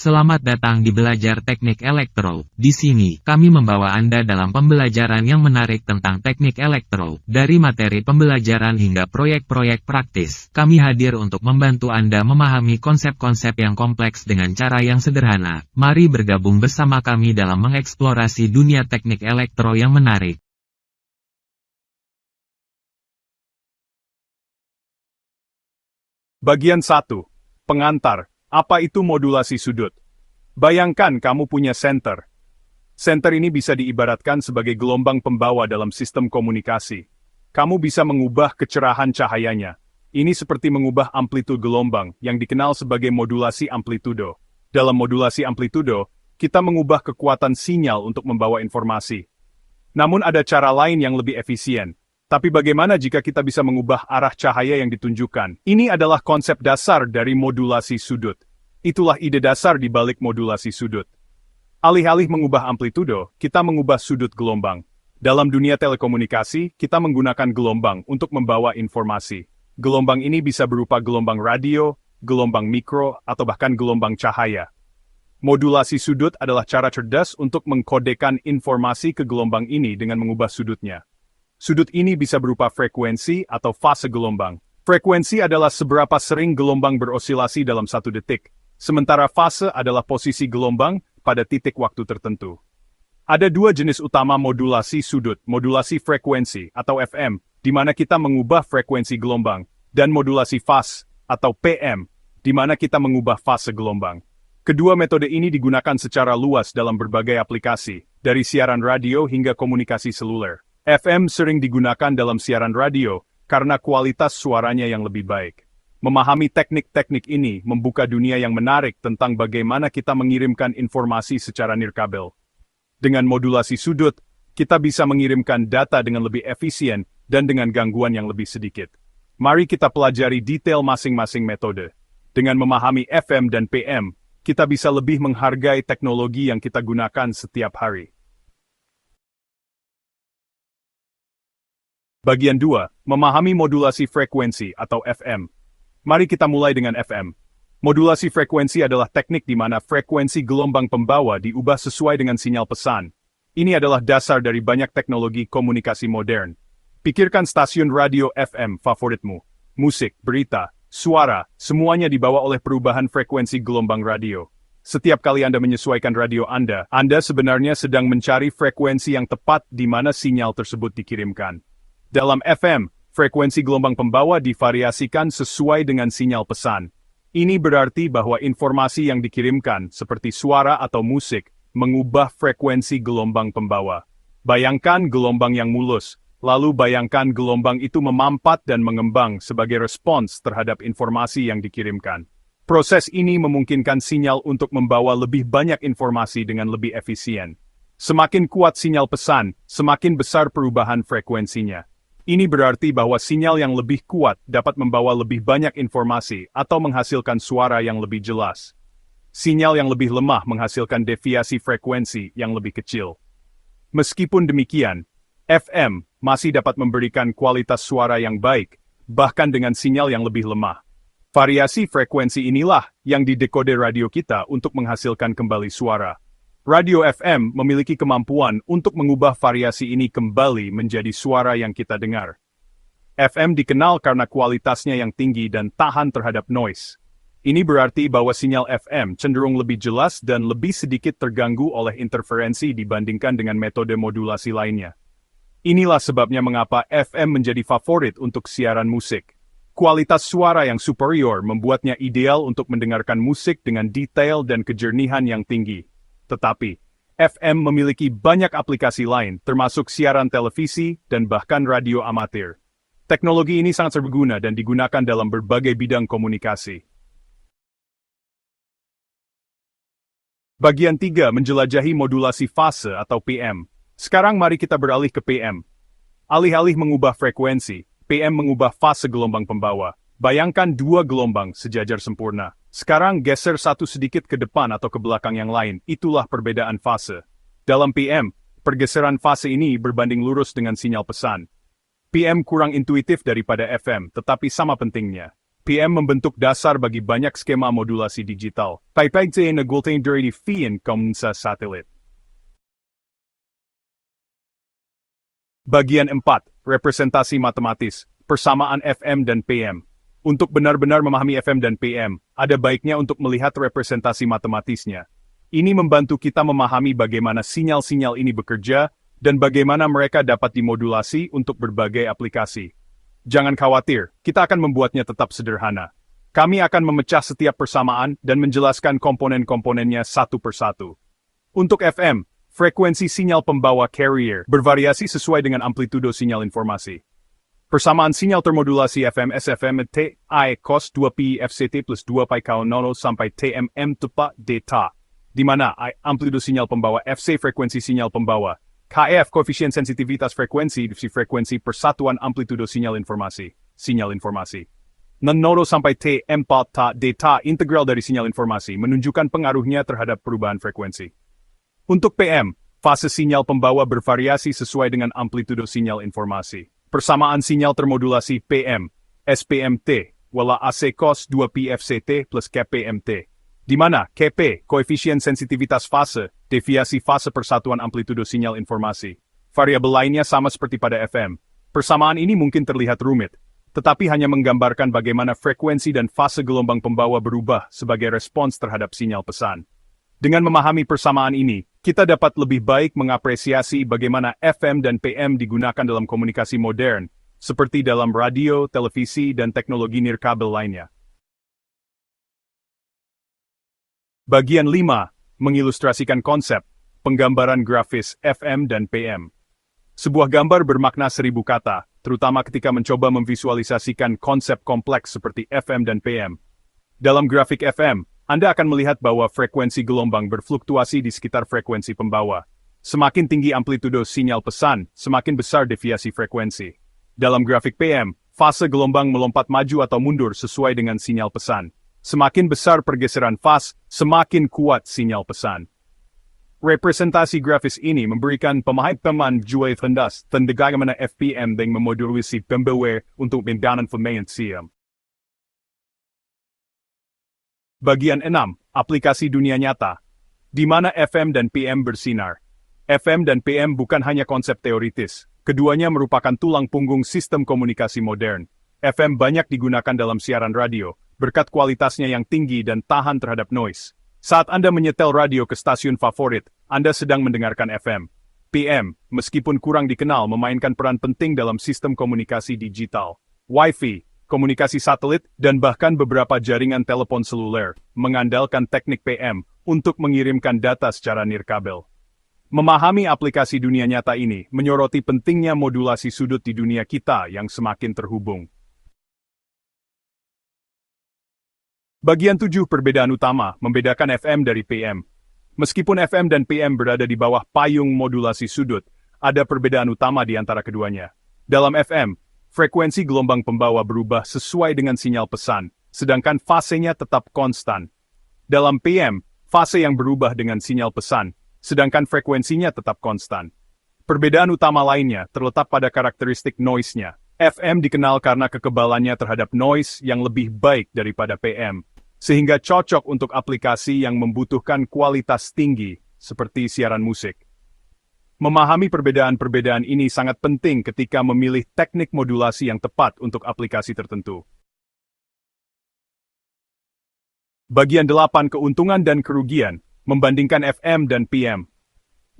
Selamat datang di Belajar Teknik Elektro. Di sini, kami membawa Anda dalam pembelajaran yang menarik tentang teknik elektro. Dari materi pembelajaran hingga proyek-proyek praktis, kami hadir untuk membantu Anda memahami konsep-konsep yang kompleks dengan cara yang sederhana. Mari bergabung bersama kami dalam mengeksplorasi dunia teknik elektro yang menarik. Bagian 1. Pengantar. Apa itu modulasi sudut? Bayangkan kamu punya senter. Senter ini bisa diibaratkan sebagai gelombang pembawa dalam sistem komunikasi. Kamu bisa mengubah kecerahan cahayanya. Ini seperti mengubah amplitude gelombang yang dikenal sebagai modulasi amplitudo. Dalam modulasi amplitudo, kita mengubah kekuatan sinyal untuk membawa informasi. Namun ada cara lain yang lebih efisien. Tapi bagaimana jika kita bisa mengubah arah cahaya yang ditunjukkan? Ini adalah konsep dasar dari modulasi sudut. Itulah ide dasar di balik modulasi sudut. Alih-alih mengubah amplitudo, kita mengubah sudut gelombang. Dalam dunia telekomunikasi, kita menggunakan gelombang untuk membawa informasi. Gelombang ini bisa berupa gelombang radio, gelombang mikro, atau bahkan gelombang cahaya. Modulasi sudut adalah cara cerdas untuk mengkodekan informasi ke gelombang ini dengan mengubah sudutnya. Sudut ini bisa berupa frekuensi atau fase gelombang. Frekuensi adalah seberapa sering gelombang berosilasi dalam satu detik, sementara fase adalah posisi gelombang pada titik waktu tertentu. Ada dua jenis utama modulasi sudut, modulasi frekuensi atau FM, di mana kita mengubah frekuensi gelombang, dan modulasi fase atau PM, di mana kita mengubah fase gelombang. Kedua metode ini digunakan secara luas dalam berbagai aplikasi, dari siaran radio hingga komunikasi seluler. FM sering digunakan dalam siaran radio karena kualitas suaranya yang lebih baik. Memahami teknik-teknik ini membuka dunia yang menarik tentang bagaimana kita mengirimkan informasi secara nirkabel. Dengan modulasi sudut, kita bisa mengirimkan data dengan lebih efisien dan dengan gangguan yang lebih sedikit. Mari kita pelajari detail masing-masing metode. Dengan memahami FM dan PM, kita bisa lebih menghargai teknologi yang kita gunakan setiap hari. Bagian 2. Memahami modulasi frekuensi atau FM. Mari kita mulai dengan FM. Modulasi frekuensi adalah teknik di mana frekuensi gelombang pembawa diubah sesuai dengan sinyal pesan. Ini adalah dasar dari banyak teknologi komunikasi modern. Pikirkan stasiun radio FM favoritmu. Musik, berita, suara, semuanya dibawa oleh perubahan frekuensi gelombang radio. Setiap kali Anda menyesuaikan radio Anda sebenarnya sedang mencari frekuensi yang tepat di mana sinyal tersebut dikirimkan. Dalam FM, frekuensi gelombang pembawa divariasikan sesuai dengan sinyal pesan. Ini berarti bahwa informasi yang dikirimkan, seperti suara atau musik, mengubah frekuensi gelombang pembawa. Bayangkan gelombang yang mulus, lalu bayangkan gelombang itu memampat dan mengembang sebagai respons terhadap informasi yang dikirimkan. Proses ini memungkinkan sinyal untuk membawa lebih banyak informasi dengan lebih efisien. Semakin kuat sinyal pesan, semakin besar perubahan frekuensinya. Ini berarti bahwa sinyal yang lebih kuat dapat membawa lebih banyak informasi atau menghasilkan suara yang lebih jelas. Sinyal yang lebih lemah menghasilkan deviasi frekuensi yang lebih kecil. Meskipun demikian, FM masih dapat memberikan kualitas suara yang baik, bahkan dengan sinyal yang lebih lemah. Variasi frekuensi inilah yang didekode radio kita untuk menghasilkan kembali suara. Radio FM memiliki kemampuan untuk mengubah variasi ini kembali menjadi suara yang kita dengar. FM dikenal karena kualitasnya yang tinggi dan tahan terhadap noise. Ini berarti bahwa sinyal FM cenderung lebih jelas dan lebih sedikit terganggu oleh interferensi dibandingkan dengan metode modulasi lainnya. Inilah sebabnya mengapa FM menjadi favorit untuk siaran musik. Kualitas suara yang superior membuatnya ideal untuk mendengarkan musik dengan detail dan kejernihan yang tinggi. Tetapi, FM memiliki banyak aplikasi lain, termasuk siaran televisi dan bahkan radio amatir. Teknologi ini sangat serbaguna dan digunakan dalam berbagai bidang komunikasi. Bagian 3. Menjelajahi modulasi fase atau PM. Sekarang mari kita beralih ke PM. Alih-alih mengubah frekuensi, PM mengubah fase gelombang pembawa. Bayangkan dua gelombang sejajar sempurna. Sekarang geser satu sedikit ke depan atau ke belakang yang lain, itulah perbedaan fase. Dalam PM, pergeseran fase ini berbanding lurus dengan sinyal pesan. PM kurang intuitif daripada FM, tetapi sama pentingnya. PM membentuk dasar bagi banyak skema modulasi digital. Pagpagtain na gultain dari fiin sa satelit. Bagian 4. Representasi matematis, persamaan FM dan PM. Untuk benar-benar memahami FM dan PM, ada baiknya untuk melihat representasi matematisnya. Ini membantu kita memahami bagaimana sinyal-sinyal ini bekerja, dan bagaimana mereka dapat dimodulasi untuk berbagai aplikasi. Jangan khawatir, kita akan membuatnya tetap sederhana. Kami akan memecah setiap persamaan dan menjelaskan komponen-komponennya satu persatu. Untuk FM, frekuensi sinyal pembawa carrier bervariasi sesuai dengan amplitudo sinyal informasi. Persamaan sinyal termodulasi FM SFM T I cos 2pi FCT plus 2 pi kaon 0 sampai TMM tepat data, di mana I amplitudo sinyal pembawa, FC frekuensi sinyal pembawa, KF koefisien sensitivitas frekuensi persatuan amplitudo sinyal informasi. Nanodo sampai TM ta data integral dari sinyal informasi menunjukkan pengaruhnya terhadap perubahan frekuensi. Untuk PM, fase sinyal pembawa bervariasi sesuai dengan amplitudo sinyal informasi. Persamaan sinyal termodulasi PM, SPMT, wala AC cos 2pi FCT plus KPMT. Di mana KP, koefisien sensitivitas fase, deviasi fase persatuan amplitudo sinyal informasi. Variabel lainnya sama seperti pada FM. Persamaan ini mungkin terlihat rumit, tetapi hanya menggambarkan bagaimana frekuensi dan fase gelombang pembawa berubah sebagai respons terhadap sinyal pesan. Dengan memahami persamaan ini, kita dapat lebih baik mengapresiasi bagaimana FM dan PM digunakan dalam komunikasi modern, seperti dalam radio, televisi, dan teknologi nirkabel lainnya. Bagian 5. Mengilustrasikan konsep, penggambaran grafis FM dan PM. Sebuah gambar bermakna 1000 kata, terutama ketika mencoba memvisualisasikan konsep kompleks seperti FM dan PM. Dalam grafik FM, Anda akan melihat bahwa frekuensi gelombang berfluktuasi di sekitar frekuensi pembawa. Semakin tinggi amplitudo sinyal pesan, semakin besar deviasi frekuensi. Dalam grafik PM, fase gelombang melompat maju atau mundur sesuai dengan sinyal pesan. Semakin besar pergeseran fase, semakin kuat sinyal pesan. Representasi grafis ini memberikan pemahaman jual tendas dan bagaimana FPM dengan memodulasi pembawa untuk membangun frekuensi. Bagian 6. Aplikasi dunia nyata. Di mana FM dan PM bersinar. FM dan PM bukan hanya konsep teoritis. Keduanya merupakan tulang punggung sistem komunikasi modern. FM banyak digunakan dalam siaran radio, berkat kualitasnya yang tinggi dan tahan terhadap noise. Saat Anda menyetel radio ke stasiun favorit, Anda sedang mendengarkan FM. PM, meskipun kurang dikenal, memainkan peran penting dalam sistem komunikasi digital. Wi-Fi, komunikasi satelit, dan bahkan beberapa jaringan telepon seluler, mengandalkan teknik PM untuk mengirimkan data secara nirkabel. Memahami aplikasi dunia nyata ini menyoroti pentingnya modulasi sudut di dunia kita yang semakin terhubung. Bagian 7. Perbedaan utama, membedakan FM dari PM. Meskipun FM dan PM berada di bawah payung modulasi sudut, ada perbedaan utama di antara keduanya. Dalam FM, frekuensi gelombang pembawa berubah sesuai dengan sinyal pesan, sedangkan fasenya tetap konstan. Dalam PM, fase yang berubah dengan sinyal pesan, sedangkan frekuensinya tetap konstan. Perbedaan utama lainnya terletak pada karakteristik noise-nya. FM dikenal karena kekebalannya terhadap noise yang lebih baik daripada PM, sehingga cocok untuk aplikasi yang membutuhkan kualitas tinggi, seperti siaran musik. Memahami perbedaan-perbedaan ini sangat penting ketika memilih teknik modulasi yang tepat untuk aplikasi tertentu. Bagian 8. Keuntungan dan kerugian, membandingkan FM dan PM.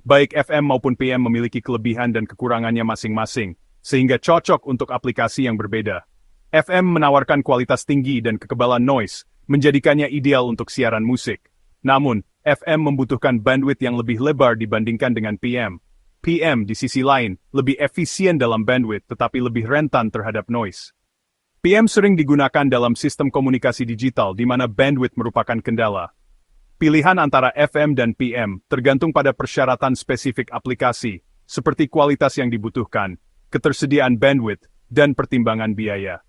Baik FM maupun PM memiliki kelebihan dan kekurangannya masing-masing, sehingga cocok untuk aplikasi yang berbeda. FM menawarkan kualitas tinggi dan kekebalan noise, menjadikannya ideal untuk siaran musik. Namun, FM membutuhkan bandwidth yang lebih lebar dibandingkan dengan PM. PM, di sisi lain, lebih efisien dalam bandwidth tetapi lebih rentan terhadap noise. PM sering digunakan dalam sistem komunikasi digital di mana bandwidth merupakan kendala. Pilihan antara FM dan PM tergantung pada persyaratan spesifik aplikasi, seperti kualitas yang dibutuhkan, ketersediaan bandwidth, dan pertimbangan biaya.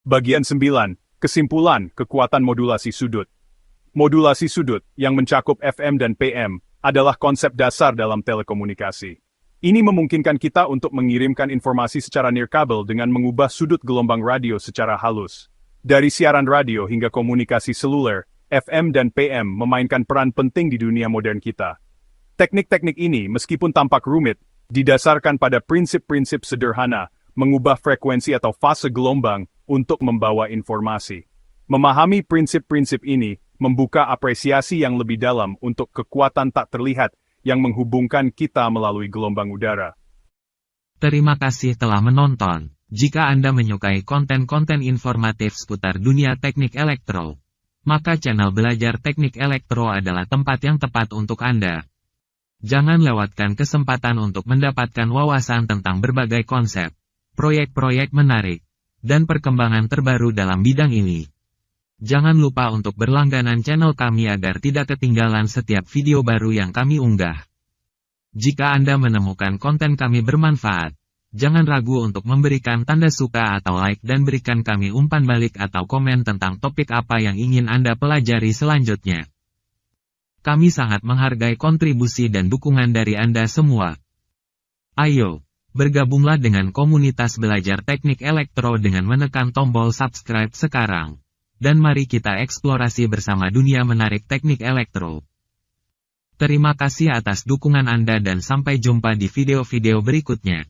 Bagian 9. Kesimpulan, kekuatan modulasi sudut. Modulasi sudut, yang mencakup FM dan PM, adalah konsep dasar dalam telekomunikasi. Ini memungkinkan kita untuk mengirimkan informasi secara nirkabel dengan mengubah sudut gelombang radio secara halus. Dari siaran radio hingga komunikasi seluler, FM dan PM memainkan peran penting di dunia modern kita. Teknik-teknik ini, meskipun tampak rumit, didasarkan pada prinsip-prinsip sederhana, mengubah frekuensi atau fase gelombang untuk membawa informasi. Memahami prinsip-prinsip ini membuka apresiasi yang lebih dalam untuk kekuatan tak terlihat yang menghubungkan kita melalui gelombang udara. Terima kasih telah menonton. Jika Anda menyukai konten-konten informatif seputar dunia teknik elektro, maka channel Belajar Teknik Elektro adalah tempat yang tepat untuk Anda. Jangan lewatkan kesempatan untuk mendapatkan wawasan tentang berbagai konsep, proyek-proyek menarik, dan perkembangan terbaru dalam bidang ini. Jangan lupa untuk berlangganan channel kami agar tidak ketinggalan setiap video baru yang kami unggah. Jika Anda menemukan konten kami bermanfaat, jangan ragu untuk memberikan tanda suka atau like dan berikan kami umpan balik atau komen tentang topik apa yang ingin Anda pelajari selanjutnya. Kami sangat menghargai kontribusi dan dukungan dari Anda semua. Ayo, bergabunglah dengan komunitas Belajar Teknik Elektro dengan menekan tombol subscribe sekarang. Dan mari kita eksplorasi bersama dunia menarik teknik elektro. Terima kasih atas dukungan Anda dan sampai jumpa di video-video berikutnya.